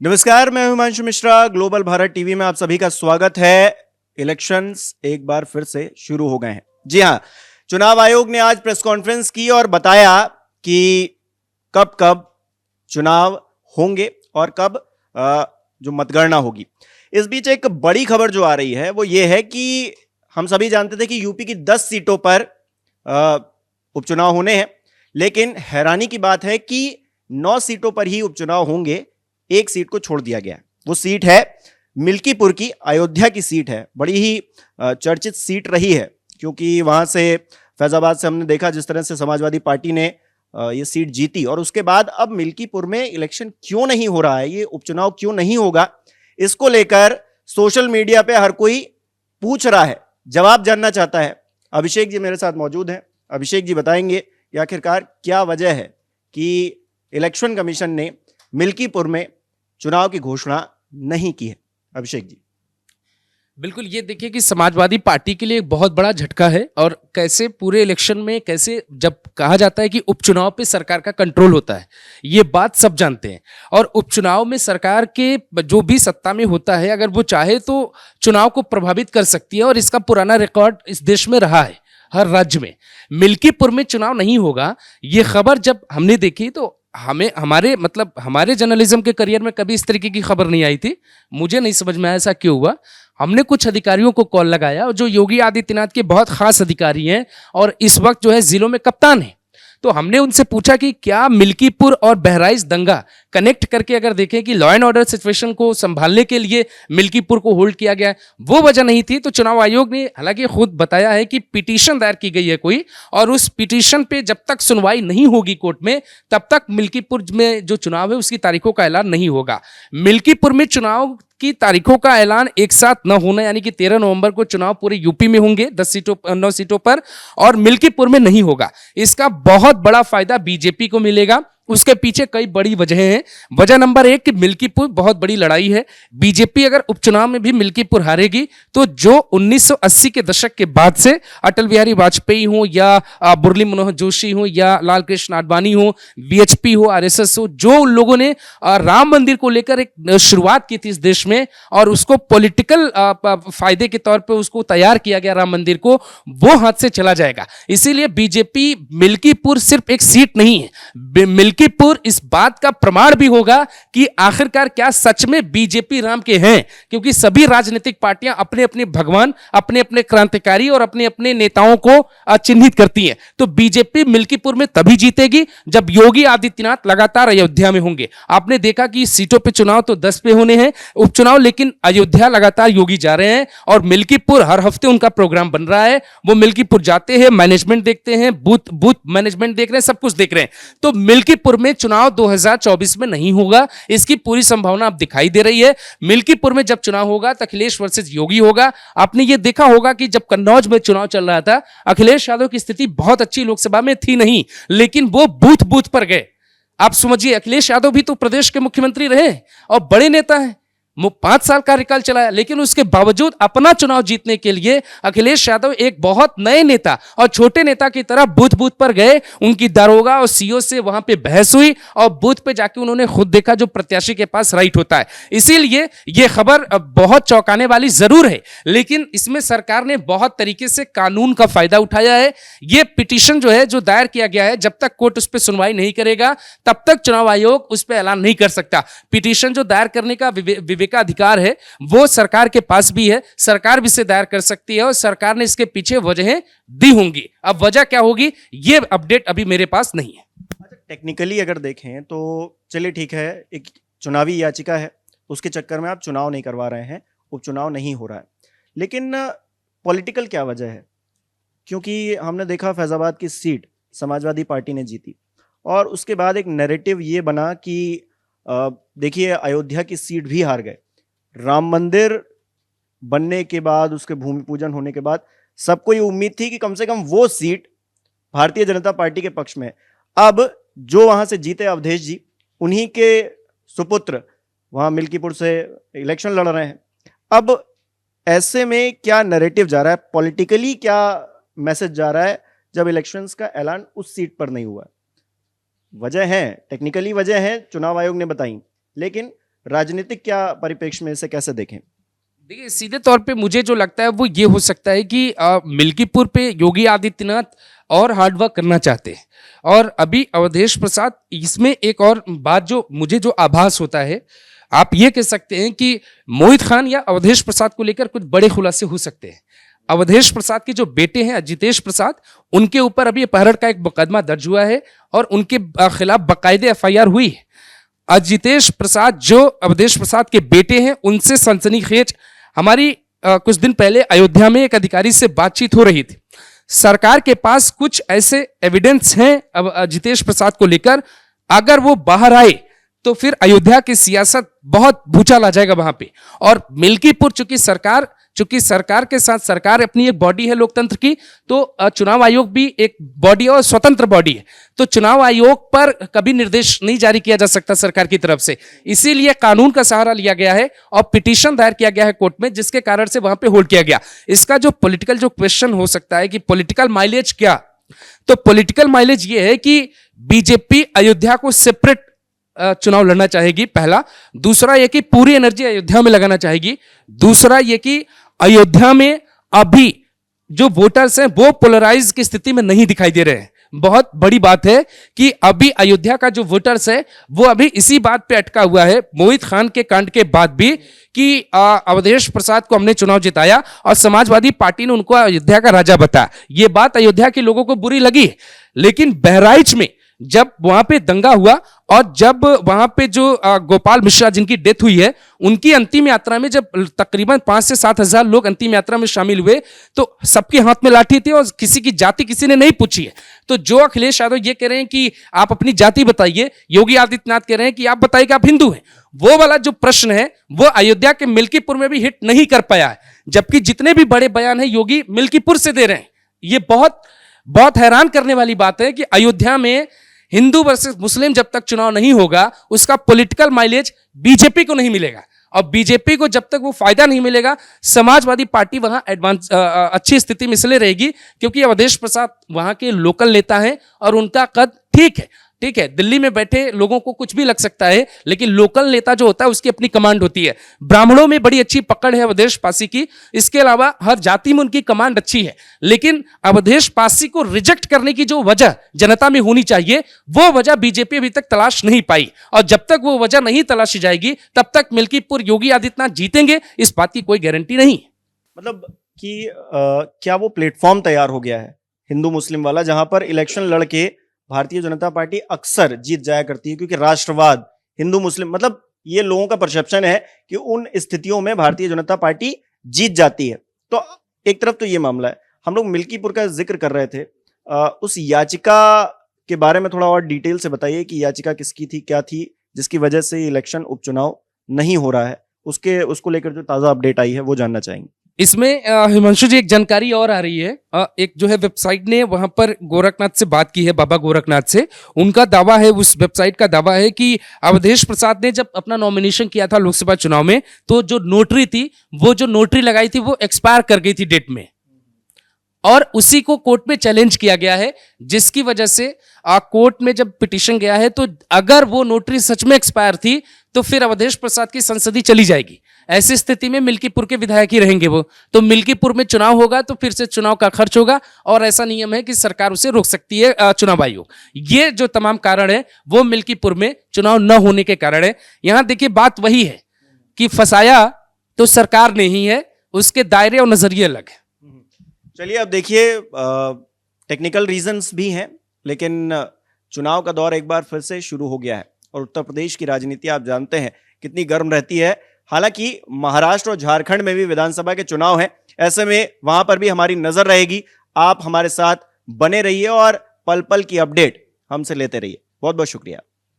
नमस्कार, मैं Himanshu Mishra. Global Bharat TV में आप सभी का स्वागत है। इलेक्शंस एक बार फिर से शुरू हो गए हैं। जी हां, चुनाव आयोग ने आज प्रेस कॉन्फ्रेंस की और बताया कि कब कब चुनाव होंगे और कब जो मतगणना होगी। इस बीच एक बड़ी खबर जो आ रही है वो ये है कि हम सभी जानते थे कि यूपी की 10 सीटों पर उपचुनाव होने हैं, लेकिन हैरानी की बात है कि 9 सीटों पर ही उपचुनाव होंगे। एक सीट को छोड़ दिया गया। वो सीट है मिल्कीपुर की, अयोध्या की सीट है। बड़ी ही चर्चित सीट रही है क्योंकि वहां से फैजाबाद से हमने देखा जिस तरह से समाजवादी पार्टी ने ये सीट जीती, और उसके बाद अब मिल्कीपुर में इलेक्शन क्यों नहीं हो रहा है, ये उपचुनाव क्यों नहीं होगा, इसको लेकर सोशल मीडिया पे हर कोई पूछ रहा है, जवाब जानना चाहता है। अभिषेक जी मेरे साथ मौजूद हैं। अभिषेक जी बताएंगे कि आखिरकार क्या वजह है कि इलेक्शन कमीशन ने मिल्कीपुर में चुनाव की घोषणा नहीं की है। अभिषेक जी। बिल्कुल, ये देखिए कि समाजवादी पार्टी के लिए एक बहुत बड़ा झटका है। और कैसे पूरे इलेक्शन में, कैसे जब कहा जाता है कि उपचुनाव पे सरकार का कंट्रोल होता है, ये बात सब जानते हैं। और उपचुनाव में सरकार के जो भी सत्ता में होता है, अगर वो चाहे तो चुनाव को प्रभावित कर सकती है, और इसका पुराना रिकॉर्ड इस देश में रहा है हर राज्य में। मिल्कीपुर में चुनाव नहीं होगा, ये खबर जब हमने देखी तो हमारे जर्नलिज्म के करियर में कभी इस तरीके की खबर नहीं आई थी। मुझे नहीं समझ में आया ऐसा क्यों हुआ। हमने कुछ अधिकारियों को कॉल लगाया, और जो योगी आदित्यनाथ के बहुत खास अधिकारी हैं और इस वक्त जो है जिलों में कप्तान हैं, तो हमने उनसे पूछा कि क्या मिल्कीपुर और बहराइच दंगा कनेक्ट करके अगर देखें कि लॉ एंड ऑर्डर सिचुएशन को संभालने के लिए मिल्कीपुर को होल्ड किया गया है, वो वजह नहीं थी। तो चुनाव आयोग ने हालांकि खुद बताया है कि पिटीशन दायर की गई है कोई, और उस पिटीशन पे जब तक सुनवाई नहीं होगी कोर्ट में, तब तक मिल्कीपुर में जो चुनाव है उसकी तारीखों का ऐलान नहीं होगा। मिल्कीपुर में चुनाव की तारीखों का ऐलान एक साथ न होना, यानी कि 13 नवंबर को चुनाव पूरे यूपी में होंगे 9 सीटों पर, और मिल्कीपुर में नहीं होगा। इसका बहुत बड़ा फायदा बीजेपी को मिलेगा। उसके पीछे कई बड़ी वजहें हैं। वजह नंबर 1 कि मिल्कीपुर बहुत बड़ी लड़ाई है। बीजेपी अगर उपचुनाव में भी मिल्कीपुर हारेगी तो जो 1980 के दशक के बाद से अटल बिहारी वाजपेयी हो या मुरली मनोहर जोशी हो या लाल कृष्ण आडवाणी हो, वीएचपी हो, आरएसएस हो, जो लोगों ने राम मंदिर को लेकर एक शुरुआत की थी इस देश में, और उसको पॉलिटिकल फायदे के तौर पर उसको तैयार किया गया राम मंदिर को, वो हाथ से चला जाएगा। इसीलिए बीजेपी मिल्कीपुर सिर्फ एक सीट नहीं है, मिल्कीपुर इस बात का प्रमाण भी होगा कि आखिरकार क्या सच में बीजेपी राम के हैं, क्योंकि सभी राजनीतिक पार्टियां अपने अपने भगवान, अपने अपने क्रांतिकारी और अपने अपने नेताओं को चिन्हित करती हैं। तो बीजेपी मिल्कीपुर में तभी जीतेगी जब योगी आदित्यनाथ लगातार अयोध्या में होंगे। आपने देखा कि सीटों पे चुनाव तो 10 पे होने हैं उपचुनाव, लेकिन अयोध्या लगातार योगी जा रहे हैं, और मिल्कीपुर हर हफ्ते उनका प्रोग्राम बन रहा है। वो मिल्कीपुर जाते हैं, मैनेजमेंट देखते हैं, बूथ मैनेजमेंट देख रहे हैं, सब कुछ देख रहे हैं। तो मिल्कीपुर में चुनाव 2024 में नहीं होगा, इसकी पूरी संभावना अब दिखाई दे रही है। मिल्कीपुर में जब चुनाव होगा तो अखिलेश वर्सेस योगी होगा। आपने ये देखा होगा कि जब कन्नौज में चुनाव चल रहा था, अखिलेश यादव की स्थिति बहुत अच्छी लोकसभा में थी नहीं, लेकिन वो बूथ बूथ पर गए। आप समझिए, अखिलेश यादव भी तो प्रदेश के मुख्यमंत्री रहे और बड़े नेता हैं, 5 साल कार्यकाल चलाया, लेकिन उसके बावजूद अपना चुनाव जीतने के लिए अखिलेश यादव एक बहुत नए नेता और छोटे नेता की तरह बूथ बूथ पर गए। उनकी दारोगा और सीओ से वहां पे बहस हुई, और बूथ पे जाके उन्होंने खुद देखा जो प्रत्याशी के पास राइट होता है। इसीलिए यह खबर बहुत चौंकाने वाली जरूर है, लेकिन इसमें सरकार ने बहुत तरीके से कानून का फायदा उठाया है। यह पिटीशन जो है, जो दायर किया गया है, जब तक कोर्ट उस पर सुनवाई नहीं करेगा तब तक चुनाव आयोग उस पर ऐलान नहीं कर सकता। पिटीशन जो दायर करने का का अधिकार है वो सरकार के पास भी है, सरकार भी इसे दायर कर सकती है, और सरकार ने इसके पीछे वजहें दी होंगी। अब वजह क्या होगी ये अपडेट अभी मेरे पास नहीं है। अच्छा, टेक्निकली अगर देखें तो चलिए ठीक है, एक चुनावी याचिका है, उसके चक्कर में आप चुनाव नहीं करवा रहे हैं, उपचुनाव नहीं हो रहा है, लेकिन पॉलिटिकल क्या वजह है? क्योंकि हमने देखा फैजाबाद की सीट समाजवादी पार्टी ने जीती, और उसके बाद एक नैरेटिव ये बना कि देखिए अयोध्या की सीट भी हार गए। राम मंदिर बनने के बाद, उसके भूमि पूजन होने के बाद सबको ये उम्मीद थी कि कम से कम वो सीट भारतीय जनता पार्टी के पक्ष में है। अब जो वहां से जीते अवधेश जी, उन्हीं के सुपुत्र वहां मिल्कीपुर से इलेक्शन लड़ रहे हैं। अब ऐसे में क्या नैरेटिव जा रहा है, पॉलिटिकली क्या मैसेज जा रहा है जब इलेक्शंस का ऐलान उस सीट पर नहीं हुआ? वजह है, टेक्निकली वजह है, चुनाव आयोग ने बताई, लेकिन राजनीतिक क्या परिप्रेक्ष्य में इसे कैसे देखें? देखिए, सीधे तौर पे मुझे जो लगता है वो ये हो सकता है कि मिल्कीपुर पे योगी आदित्यनाथ और हार्डवर्क करना चाहते हैं, और अभी अवधेश प्रसाद, इसमें एक और बात जो मुझे जो आभास होता है, आप ये कह सकते हैं कि मोहित खान या अवधेश प्रसाद को लेकर कुछ बड़े खुलासे हो सकते हैं। अवधेश प्रसाद के जो बेटे हैं अजितेश प्रसाद, उनके ऊपर अभी अपहरण का एक मुकदमा दर्ज हुआ है और उनके खिलाफ बाकायदे एफआईआर हुई है। अजितेश प्रसाद जो अवधेश प्रसाद के बेटे हैं, उनसे सनसनीखेज हमारी कुछ दिन पहले अयोध्या में एक अधिकारी से बातचीत हो रही थी। सरकार के पास कुछ ऐसे एविडेंस हैं अब अजितेश प्रसाद को लेकर, अगर वो बाहर आए तो फिर अयोध्या की सियासत बहुत भूचाल आ जाएगा वहां पे। और मिल्कीपुर चूंकि सरकार के साथ, सरकार अपनी एक बॉडी है लोकतंत्र की, तो चुनाव आयोग भी एक बॉडी और स्वतंत्र बॉडी है, तो चुनाव आयोग पर कभी निर्देश नहीं जारी किया जा सकता सरकार की तरफ से। इसीलिए कानून का सहारा लिया गया है और पिटीशन दायर किया गया है कोर्ट में, जिसके कारण से वहां पे होल्ड किया गया। इसका जो पॉलिटिकल जो क्वेश्चन हो सकता है कि पॉलिटिकल माइलेज क्या, तो पॉलिटिकल माइलेज ये है कि बीजेपी अयोध्या को सेपरेट चुनाव लड़ना चाहेगी, पहला। दूसरा ये कि पूरी एनर्जी अयोध्या में लगाना चाहेगी। दूसरा ये कि अयोध्या में अभी जो वोटर्स हैं वो पोलराइज की स्थिति में नहीं दिखाई दे रहे हैं। बहुत बड़ी बात है कि अभी अयोध्या का जो वोटर्स है वो अभी इसी बात पे अटका हुआ है, मोहित खान के कांड के बाद भी, कि अवधेश प्रसाद को हमने चुनाव जिताया और समाजवादी पार्टी ने उनको अयोध्या का राजा बताया। ये बात अयोध्या के लोगों को बुरी लगी, लेकिन बहराइच में जब वहां पे दंगा हुआ और जब वहां पे जो गोपाल मिश्रा जिनकी डेथ हुई है, उनकी अंतिम यात्रा में जब तकरीबन 5 से 7 हजार लोग अंतिम यात्रा में शामिल हुए, तो सबके हाथ में लाठी थी और किसी की जाति किसी ने नहीं पूछी है। तो जो अखिलेश यादव ये कह रहे हैं कि आप अपनी जाति बताइए, योगी आदित्यनाथ कह रहे हैं कि आप बताइए कि आप हिंदू हैं, वो वाला जो प्रश्न है वो अयोध्या के मिल्कीपुर में भी हिट नहीं कर पाया है, जबकि जितने भी बड़े बयान है योगी मिल्कीपुर से दे रहे हैं। ये बहुत बहुत हैरान करने वाली बात है कि अयोध्या में हिंदू वर्सेस मुस्लिम जब तक चुनाव नहीं होगा, उसका पॉलिटिकल माइलेज बीजेपी को नहीं मिलेगा, और बीजेपी को जब तक वो फायदा नहीं मिलेगा, समाजवादी पार्टी वहां एडवांस अच्छी स्थिति में इसलिए रहेगी क्योंकि अवधेश प्रसाद वहां के लोकल नेता हैं और उनका कद ठीक है। दिल्ली में बैठे लोगों को कुछ भी लग सकता है, लेकिन लोकल नेता जो होता है उसकी अपनी कमांड होती है। ब्राह्मणों में बड़ी अच्छी पकड़ है अवधेश पासी की, इसके अलावा हर जाति में उनकी कमांड अच्छी है, लेकिन अवधेश पासी को रिजेक्ट करने की जो वजह जनता में होनी चाहिए, वो वजह बीजेपी अभी तक तलाश नहीं पाई, और जब तक वो वजह नहीं तलाशी जाएगी तब तक मिल्कीपुर योगी आदित्यनाथ जीतेंगे, इस बात की कोई गारंटी नहीं। मतलब कि क्या वो प्लेटफॉर्म तैयार हो गया है हिंदू मुस्लिम वाला, जहां पर इलेक्शन लड़के भारतीय जनता पार्टी अक्सर जीत जाया करती है, क्योंकि राष्ट्रवाद, हिंदू मुस्लिम, मतलब ये लोगों का परसेप्शन है कि उन स्थितियों में भारतीय जनता पार्टी जीत जाती है। तो एक तरफ तो ये मामला है। हम लोग मिल्कीपुर का जिक्र कर रहे थे, उस याचिका के बारे में थोड़ा और डिटेल से बताइए कि याचिका किसकी थी, क्या थी, जिसकी वजह से इलेक्शन उपचुनाव नहीं हो रहा है, उसको लेकर जो ताजा अपडेट आई है वो जानना चाहेंगे। इसमें हिमांशु जी एक जानकारी और आ रही है। एक जो है वेबसाइट ने वहां पर गोरखनाथ से बात की है, बाबा गोरखनाथ से। उनका दावा है, उस वेबसाइट का दावा है कि अवधेश प्रसाद ने जब अपना नॉमिनेशन किया था लोकसभा चुनाव में, तो जो नोटरी थी, वो जो नोटरी लगाई थी वो एक्सपायर कर गई थी डेट में, और उसी को कोर्ट में चैलेंज किया गया है, जिसकी वजह से कोर्ट में जब पिटीशन गया है, तो अगर वो नोटरी सच में एक्सपायर थी तो फिर अवधेश प्रसाद की संसदीय चली जाएगी। ऐसी स्थिति में मिल्कीपुर के विधायक ही रहेंगे वो, तो मिल्कीपुर में चुनाव होगा तो फिर से चुनाव का खर्च होगा, और ऐसा नियम है कि सरकार उसे रोक सकती है, चुनाव आयोग। ये जो तमाम कारण है वो मिल्कीपुर में चुनाव न होने के कारण है। यहां देखिए बात वही है कि फंसाया तो सरकार ने ही है, उसके दायरे और नजरिए अलग है। चलिए अब देखिए, टेक्निकल रीजंस भी हैं, लेकिन चुनाव का दौर एक बार फिर से शुरू हो गया है, और उत्तर प्रदेश की राजनीति आप जानते हैं कितनी गर्म रहती है। हालांकि महाराष्ट्र और झारखंड में भी विधानसभा के चुनाव हैं, ऐसे में वहां पर भी हमारी नजर रहेगी। आप हमारे साथ बने रहिए और पल पल की अपडेट हमसे लेते रहिए। बहुत बहुत शुक्रिया।